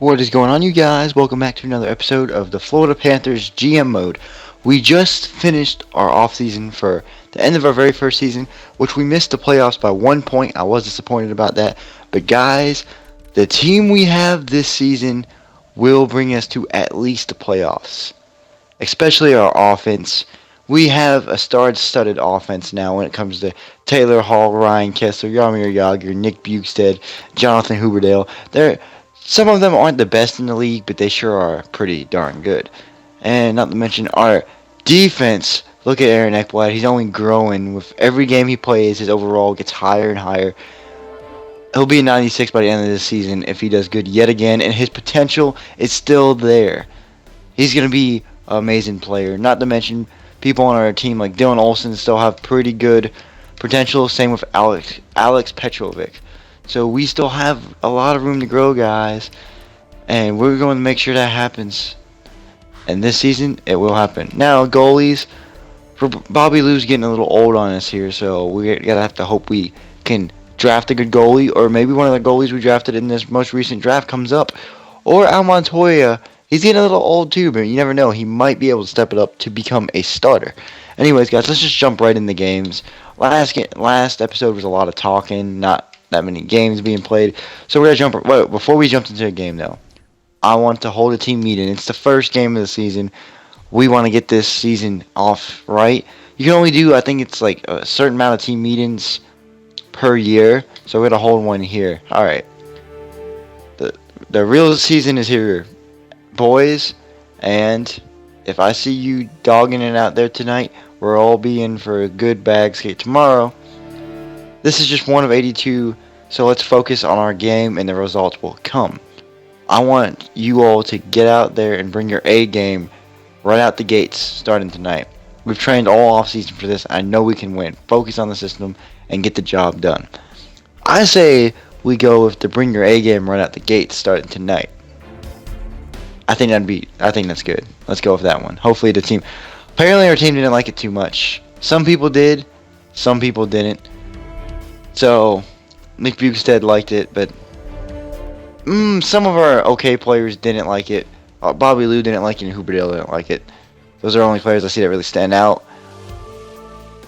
What is going on, you guys? Welcome back to another episode of the Florida Panthers GM Mode. We just finished our offseason for the end of our very first season, which we missed the playoffs by 1 point. I was disappointed about that. But guys, the team we have this season will bring us to at least the playoffs, especially our offense. We have a star-studded offense now when it comes to Taylor Hall, Ryan Kessler, Yarmir Yager, Nick Bukestad, Jonathan Huberdale. Some of them aren't the best in the league, but they sure are pretty darn good. And not to mention our defense. Look at Aaron Ekblad. He's only growing. With every game he plays, his overall gets higher and higher. He'll be a 96 by the end of this season if he does good yet again, and his potential is still there. He's going to be an amazing player. Not to mention, people on our team like Dylan Olsen still have pretty good potential. Same with Alex Petrovic. So we still have a lot of room to grow, guys. And we're going to make sure that happens. And this season, it will happen. Now, goalies. Bobby Lou's getting a little old on us here, so we're going to have to hope we can draft a good goalie, or maybe one of the goalies we drafted in this most recent draft comes up. Or Al Montoya. He's getting a little old too, but you never know. He might be able to step it up to become a starter. Anyways, guys, let's just jump right in the games. Last episode was a lot of talking, not that many games being played. So we're going to jump. Wait, before we jump into the game, though, I want to hold a team meeting. It's the first game of the season. We want to get this season off right. You can only do, I think it's like a certain amount of team meetings per year. So we're going to hold one here. All right. The real season is here, boys. And if I see you dogging it out there tonight, we're all being for a good bag skate tomorrow. This is just one of 82, so let's focus on our game and the results will come. I want you all to get out there and bring your A game right out the gates starting tonight. We've trained all offseason for this. I know we can win. Focus on the system and get the job done. I say we go with the bring your A game right out the gates starting tonight. I think that's good. Let's go with that one. Hopefully the team. Apparently our team didn't like it too much. Some people did, some people didn't. So Nick Bukestad liked it, but some of our okay players didn't like it. Bobby Lou didn't like it, and Huberdale didn't like it. Those are only players I see that really stand out.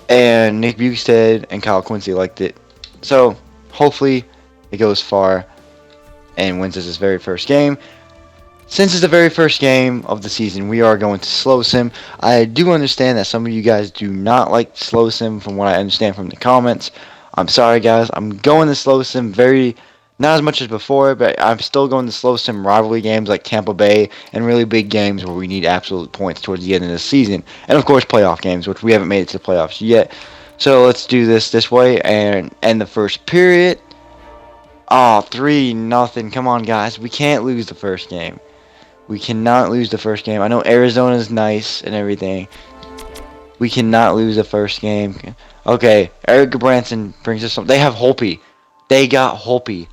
And Nick Bukestad and Kyle Quincy liked it. So hopefully it goes far and wins us his very first game. Since it's the very first game of the season, we are going to slow sim. I do understand that some of you guys do not like slow sim from what I understand from the comments. I'm sorry, guys. I'm going to slow sim not as much as before, but I'm still going to slow sim rivalry games like Tampa Bay and really big games where we need absolute points towards the end of the season. And, of course, playoff games, which we haven't made it to the playoffs yet. So let's do this way and end the first period. 3-0. Come on, guys. We can't lose the first game. We cannot lose the first game. I know Arizona's nice and everything. We cannot lose the first game. Okay, Eric Branson brings us some. They have Holpe. They got Holpe.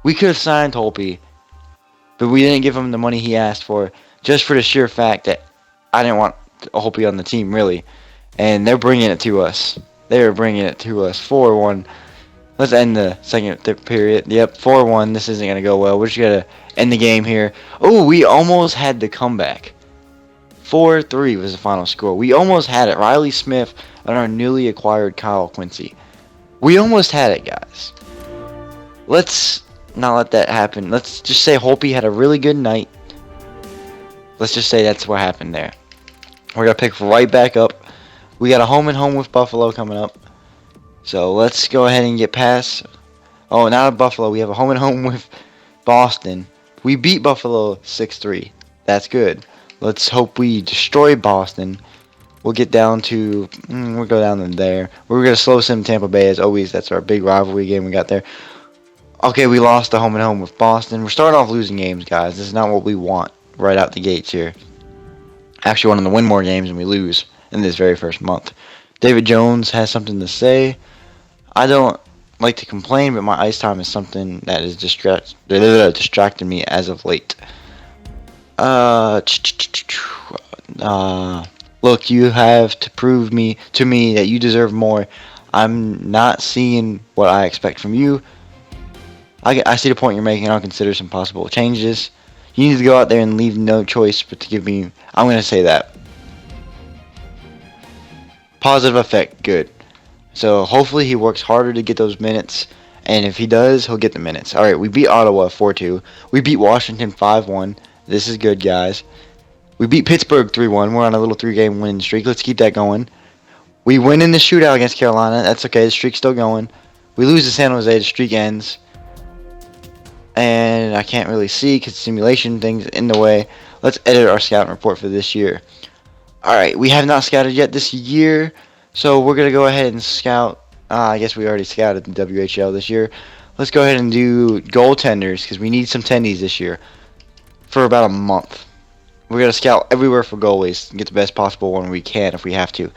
We could have signed Holpe, but we didn't give him the money he asked for, just for the sheer fact that I didn't want Holpe on the team, really. And they're bringing it to us. They are bringing it to us. 4-1. Let's end the second period. Yep, 4-1. This isn't going to go well. We're just going to end the game here. Oh, we almost had the comeback. 4-3 was the final score. We almost had it. Riley Smith and our newly acquired Kyle Quincy. We almost had it, guys. Let's not let that happen. Let's just say Holpe had a really good night. Let's just say that's what happened there. We're going to pick right back up. We got a home and home with Buffalo coming up. So let's go ahead and get past. Oh, not Buffalo. We have a home and home with Boston. We beat Buffalo 6-3. That's good. Let's hope we destroy Boston. We'll get down to. We'll go down to there. We're going to slow sim Tampa Bay as always. That's our big rivalry game we got there. Okay, we lost the home and home with Boston. We're starting off losing games, guys. This is not what we want right out the gates here. Actually, wanting to win more games than we lose in this very first month. David Jones has something to say. I don't like to complain, but my ice time is something that is distracting me as of late. Look, you have to prove to me that you deserve more. I'm not seeing what I expect from you. I see the point you're making. I'll consider some possible changes. You need to go out there and leave no choice but to give me. I'm going to say that. Positive effect. Good. So hopefully he works harder to get those minutes. And if he does, he'll get the minutes. All right, we beat Ottawa 4-2. We beat Washington 5-1. This is good, guys. We beat Pittsburgh 3-1. We're on a little 3-game winning streak. Let's keep that going. We win in the shootout against Carolina. That's okay. The streak's still going. We lose to San Jose. The streak ends. And I can't really see because simulation things in the way. Let's edit our scouting report for this year. All right, we have not scouted yet this year, so we're going to go ahead and scout. I guess we already scouted the WHL this year. Let's go ahead and do goaltenders because we need some tendies this year for about a month. We're going to scout everywhere for goalies and get the best possible one we can if we have to.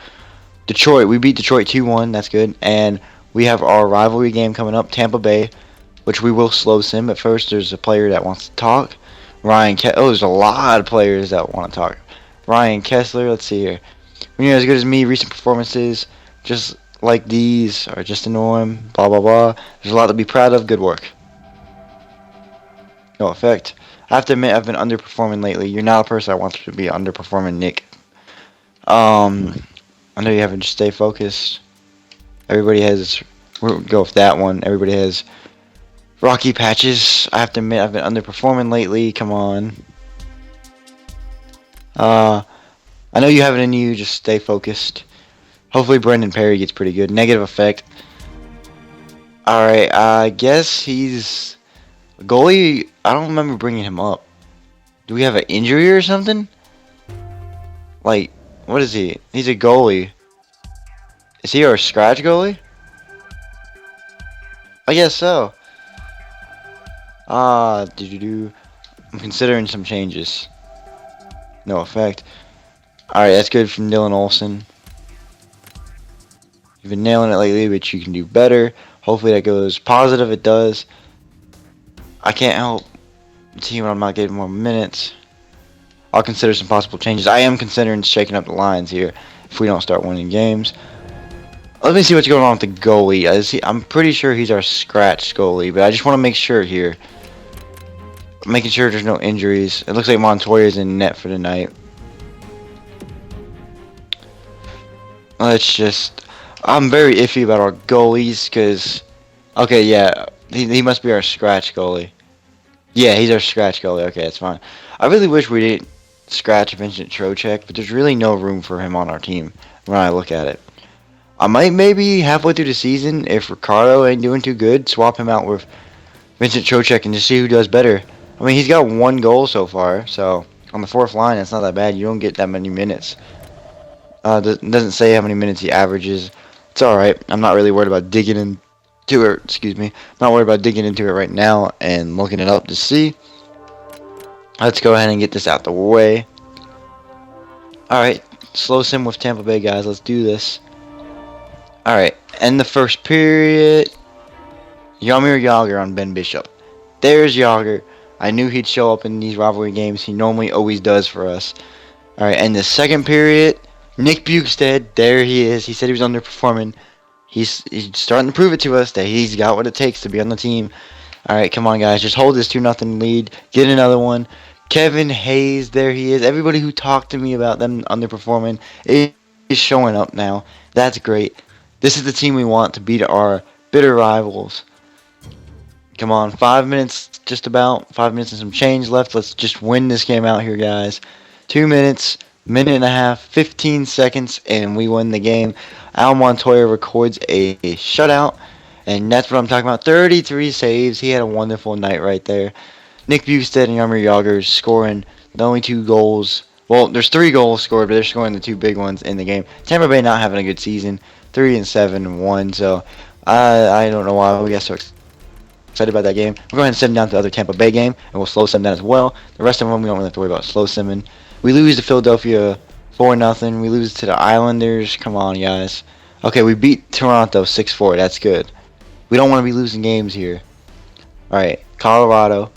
Detroit, we beat Detroit 2-1. That's good. And we have our rivalry game coming up, Tampa Bay, which we will slow sim. But first, there's a player that wants to talk. There's a lot of players that want to talk. Ryan Kessler, let's see here. When you're as good as me, recent performances, just like these, are just annoying, blah, blah, blah. There's a lot to be proud of. Good work. No effect. I have to admit, I've been underperforming lately. You're not a person I want to be underperforming, Nick. I know you haven't. Just stay focused. Everybody has. We'll go with that one. Everybody has rocky patches. I have to admit, I've been underperforming lately. Come on. I know you have it in you. Just stay focused. Hopefully, Brendan Perry gets pretty good. Negative effect. Alright, I guess he's a goalie. I don't remember bringing him up. Do we have an injury or something? Like, what is he? He's a goalie. Is he our scratch goalie? I guess so. I'm considering some changes. No effect. Alright, that's good from Dylan Olsen. You've been nailing it lately, but you can do better. Hopefully that goes positive. It does. I can't help the team when I'm not getting more minutes. I'll consider some possible changes. I am considering shaking up the lines here if we don't start winning games. Let me see what's going on with the goalie. I'm pretty sure he's our scratch goalie, but I just want to make sure here. Making sure there's no injuries. It looks like Montoya's in net for tonight. I'm very iffy about our goalies because, okay, yeah, he must be our scratch goalie. Yeah, he's our scratch goalie. Okay, that's fine. I really wish we didn't scratch Vincent Trocheck, but there's really no room for him on our team when I look at it. I might maybe halfway through the season, if Ricardo ain't doing too good, swap him out with Vincent Trocheck and just see who does better. I mean, he's got 1 goal so far, so on the 4th line, that's not that bad. You don't get that many minutes. Doesn't say how many minutes he averages. It's alright. I'm not really worried about digging into it. Excuse me. Not worried about digging into it right now and looking it up to see. Let's go ahead and get this out the way. Alright. Slow sim with Tampa Bay, guys. Let's do this. Alright. End the first period. Jaromir Jagr on Ben Bishop. There's Jagr. I knew he'd show up in these rivalry games. He normally always does for us. Alright. And the second period. Nick Bukestad, there he is. He said he was underperforming. He's starting to prove it to us that he's got what it takes to be on the team. All right, come on, guys. Just hold this 2-0 lead. Get another one. Kevin Hayes, there he is. Everybody who talked to me about them underperforming is showing up now. That's great. This is the team we want to beat our bitter rivals. Come on, 5 minutes, just about. 5 minutes and some change left. Let's just win this game out here, guys. 2 minutes. Minute and a half, 15 seconds, and we win the game. Al Montoya records a shutout, and that's what I'm talking about. 33 saves. He had a wonderful night right there. Nick Bukestad and Jaromir Jagr scoring the only 2 goals. Well, there's 3 goals scored, but they're scoring the 2 big ones in the game. Tampa Bay not having a good season, 3-7-1. So I don't know why we got so excited about that game. We're going to send down to the other Tampa Bay game, and we'll slow sim down as well. The rest of them we don't really have to worry about slow simming. We lose to Philadelphia 4-0. We lose to the Islanders. Come on, guys. Okay, we beat Toronto 6-4. That's good. We don't want to be losing games here. Alright, Colorado.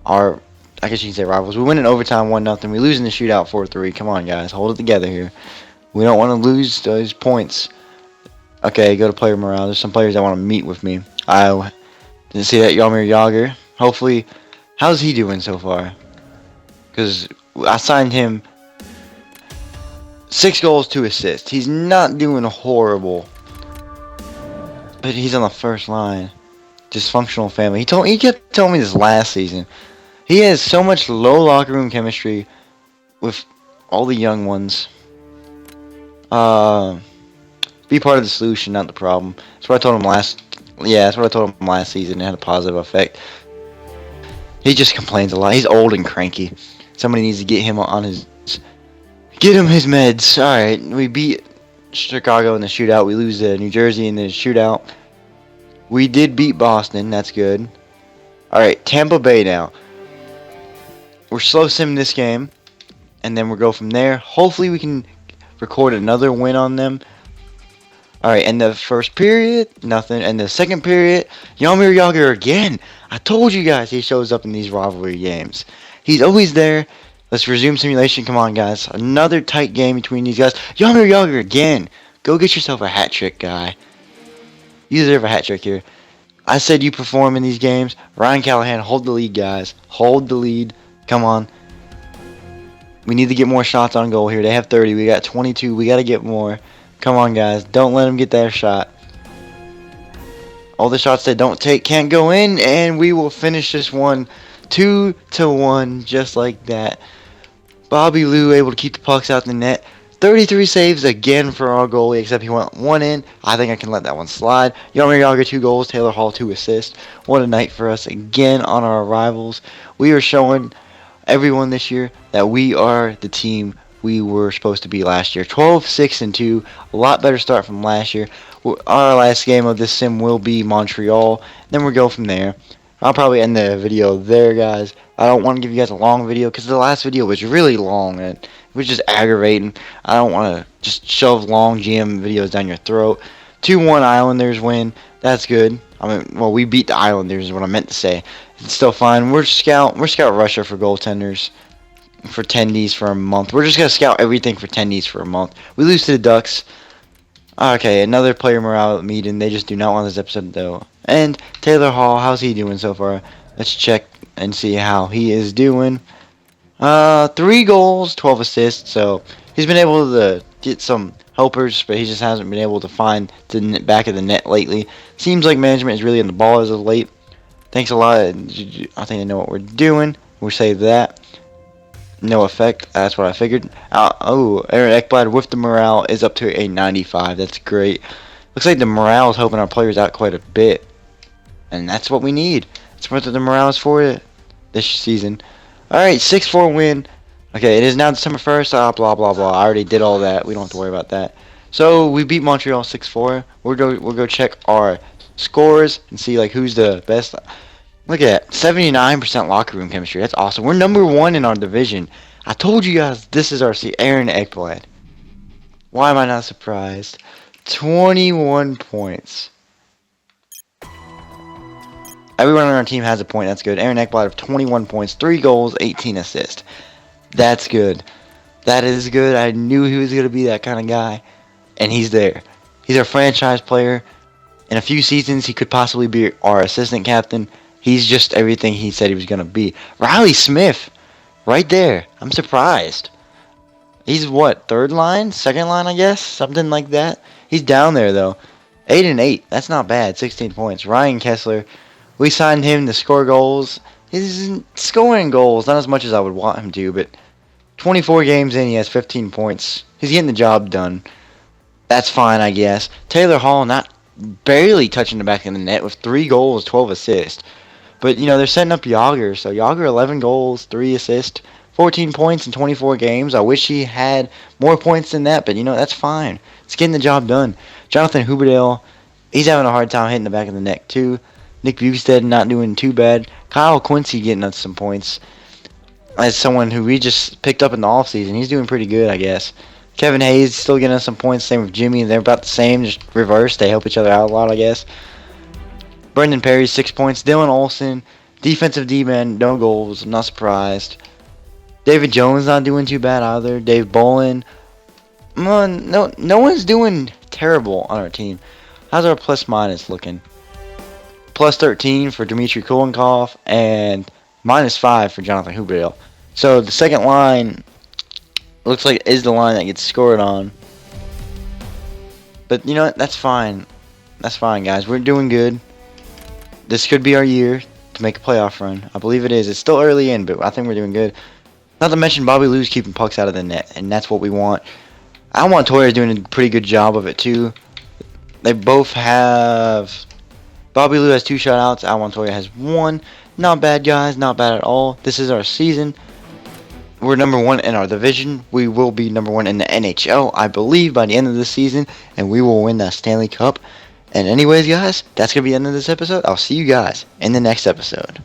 I guess you can say rivals. We win in overtime 1-0. We lose in the shootout 4-3. Come on, guys. Hold it together here. We don't want to lose those points. Okay, go to player morale. There's some players that want to meet with me. Didn't see that Yarmir Yager. Hopefully, how's he doing so far? Because I signed him 6 goals, 2 assists. He's not doing horrible, but he's on the first line. Dysfunctional family. He kept telling me this last season. He has so much low locker room chemistry with all the young ones. Be part of the solution, not the problem. That's what I told him last. Yeah, that's what I told him last season. It had a positive effect. He just complains a lot. He's old and cranky. Somebody needs to get him on his. Get him his meds. All right, we beat Chicago in the shootout. We lose to New Jersey in the shootout. We did beat Boston. That's good. All right, Tampa Bay now. We're slow simming this game, and then we'll go from there. Hopefully, we can record another win on them. All right, and the first period, nothing. And the second period, Jaromir Jagr again. I told you guys he shows up in these rivalry games. He's always there. Let's resume simulation. Come on, guys. Another tight game between these guys. Jaromir Jagr again. Go get yourself a hat trick, guy. You deserve a hat trick here. I said you perform in these games. Ryan Callahan, hold the lead, guys. Hold the lead. Come on. We need to get more shots on goal here. They have 30. We got 22. We got to get more. Come on, guys. Don't let them get their shot. All the shots they don't take can't go in, and we will finish this one 2-1, just like that. Bobby Lou able to keep the pucks out the net. 33 saves again for our goalie, except he went one in. I think I can let that one slide. Jaromir Jagr 2 goals, Taylor Hall 2 assists. What a night for us again on our rivals. We are showing everyone this year that we are the team we were supposed to be last year. 12-6-2, a lot better start from last year. Our last game of this sim will be Montreal. Then we'll go from there. I'll probably end the video there, guys. I don't want to give you guys a long video because the last video was really long and it was just aggravating. I don't want to just shove long GM videos down your throat. 2-1 Islanders win. That's good. I mean, well, we beat the Islanders is what I meant to say. It's still fine. We're scout Russia for goaltenders, for tendies for a month. We're just gonna scout everything for tendies for a month. We lose to the Ducks. Okay, another player morale meeting. They just do not want this episode though. And Taylor Hall, how's he doing so far? Let's check and see how he is doing. 3 goals, 12 assists. So he's been able to get some helpers, but he just hasn't been able to find the back of the net lately. Seems like management is really on the ball as of late. Thanks a lot. I think I know what we're doing. We'll save that. No effect. That's what I figured. Aaron Ekblad with the morale is up to a 95. That's great. Looks like the morale is helping our players out quite a bit. And that's what we need. That's what the morale is for this season. Alright, 6-4 win. Okay, it is now December 1st. Blah, blah, blah. I already did all that. We don't have to worry about that. So, we beat Montreal 6-4. We'll go check our scores and see like who's the best. Look at that. 79% locker room chemistry. That's awesome. We're number 1 in our division. I told you guys this is our seat. Aaron Ekblad. Why am I not surprised? 21 points. Everyone on our team has a point. That's good. Aaron Ekblad of 21 points, 3 goals, 18 assists. That's good. That is good. I knew he was going to be that kind of guy. And he's there. He's our franchise player. In a few seasons, he could possibly be our assistant captain. He's just everything he said he was going to be. Riley Smith. Right there. I'm surprised. He's what? 3rd line? 2nd line, I guess? Something like that. He's down there, though. 8-8. That's not bad. 16 points. Ryan Kessler. We signed him to score goals. He's scoring goals. Not as much as I would want him to, but 24 games in, he has 15 points. He's getting the job done. That's fine, I guess. Taylor Hall not barely touching the back of the net with 3 goals, 12 assists. But, you know, they're setting up Yager. So, Yager, 11 goals, 3 assists, 14 points in 24 games. I wish he had more points than that, but, you know, that's fine. It's getting the job done. Jonathan Huberdale, he's having a hard time hitting the back of the net, too. Nick Bukestad not doing too bad. Kyle Quincy getting us some points. As someone who we just picked up in the offseason, he's doing pretty good, I guess. Kevin Hayes still getting us some points. Same with Jimmy. They're about the same, just reverse. They help each other out a lot, I guess. Brendan Perry, 6 points. Dylan Olsen, defensive D-man, no goals. I'm not surprised. David Jones not doing too bad either. Dave Bolin. No one's doing terrible on our team. How's our plus-minus looking? plus 13 for Dmitry Kulikov, and minus 5 for Jonathan Huberdeau. So the second line looks like is the line that gets scored on. But you know what? That's fine. That's fine, guys. We're doing good. This could be our year to make a playoff run. I believe it is. It's still early in, but I think we're doing good. Not to mention Bobby Lou's keeping pucks out of the net, and that's what we want. Al Montoya is doing a pretty good job of it too. They both have. Bobby Lou has 2 shutouts. Al Montoya has 1. Not bad, guys. Not bad at all. This is our season. We're number 1 in our division. We will be number 1 in the NHL, I believe, by the end of the season, and we will win the Stanley Cup. And anyways, guys, that's going to be the end of this episode. I'll see you guys in the next episode.